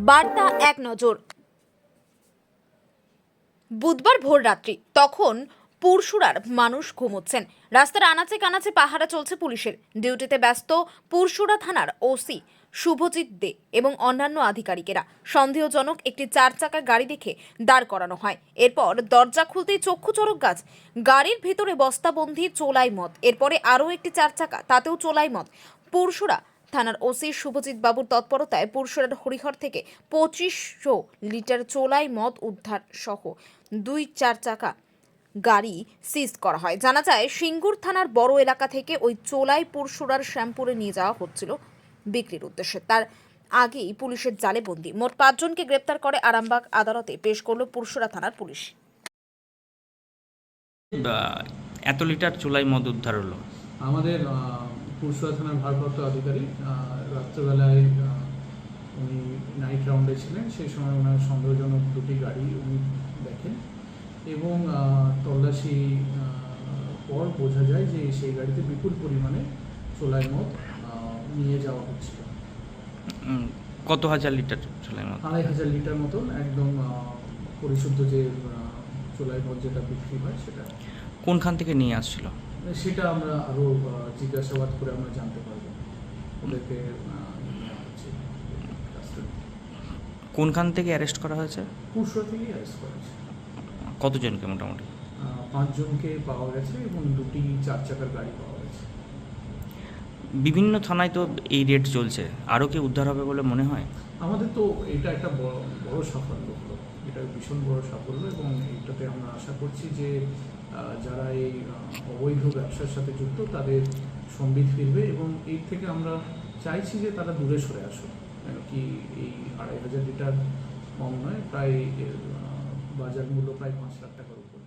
বার্তা এক নজর। বুধবার ভোর রাত্রি, তখন পুরসুরার মানুষ ঘুমোচ্ছেন। রাস্তার আনাচে কানাচে পাহারা চলছে পুলিশের। ডিউটিতে ব্যস্ত পুরসুরা থানার ওসি শুভজিৎ দে এবং অন্যান্য আধিকারিকেরা। সন্দেহজনক একটি 4 চাকা গাড়ি দেখে দাঁড় করানো হয়। এরপর দরজা খুলতেই চক্ষু চড়ক গাছ। গাড়ির ভিতরে বস্তাবন্দি চোলাই মদ। এরপরে আরও একটি 4 চাকা, তাতেও চোলাই মদ। পুরসুরা থানার ওসি শুভজিৎ বাবুর তৎপরতায় পুরসুরার হরিহর থেকে 2500 লিটার চোলাই মদ উদ্ধার সহ 2 4 চাকা গাড়ি সিজ করা হয়। জানা যায়, সিঙ্গুর থানার বড় এলাকা থেকে ওই চোলাই পুরসুরার শ্যামপুরে নিয়ে যাওয়া হচ্ছিল বিক্রির উদ্দেশ্যে। তার আগেই পুলিশের জালে বন্দী। মোট 5 জনকে গ্রেপ্তার করে আরামবাগ আদালতে পেশ করল পুরসুরা থানার পুলিশ। এত লিটার চুলাই মদ উদ্ধার হলো। আমাদের পুরসুরা থানার ভারপ্রাপ্ত আধিকারিক রাত্রেবেলায় উনি নাইট রাউন্ডে ছিলেন। সেই সময় ওনার সন্দেহজনক দুটি গাড়ি উনি দেখেন এবং তল্লাশি পর বোঝা যায় যে সেই গাড়িতে বিপুল পরিমাণে চোলাই মদ নিয়ে যাওয়া হচ্ছিল। কত হাজার লিটার চুলাই মদ? 2500 লিটার মতন একদম পরিশুদ্ধ যে চোলাই মদ যেটা বিক্রি হয় সেটা। কোনখান থেকে নিয়ে আসছিল সেটা আমরা আরও জিজ্ঞাসাবাদ করে আমরা জানতে পারবো। ওদেরকে কোনখান থেকে অ্যারেস্ট করা হয়েছে? পুরসুরা থেকেই অ্যারেস্ট করা হয়েছে। কতজনকে মোটামুটি? 5 জনকে পাওয়া গেছে এবং 2টি 4 চাকার গাড়ি পাওয়া গেছে। বিভিন্ন থানায় তো এই রেট চলছে, আরও কি উদ্ধার হবে বলে মনে হয়? আমাদের তো এটা একটা বড় সাফল্য হলো, এটা ভীষণ বড় সাফল্য এবং এইটাতে আমরা আশা করছি যে যারা এই অবৈধ ব্যবসার সাথে যুক্ত তাদের সম্বিত ফিরবে এবং এর থেকে আমরা চাইছি যে তারা দূরে সরে আসুক। কেন কি এই 2500 লিটার কম নয়, প্রায় বাজার মূল্য প্রায় 5 লাখ টাকার উপর।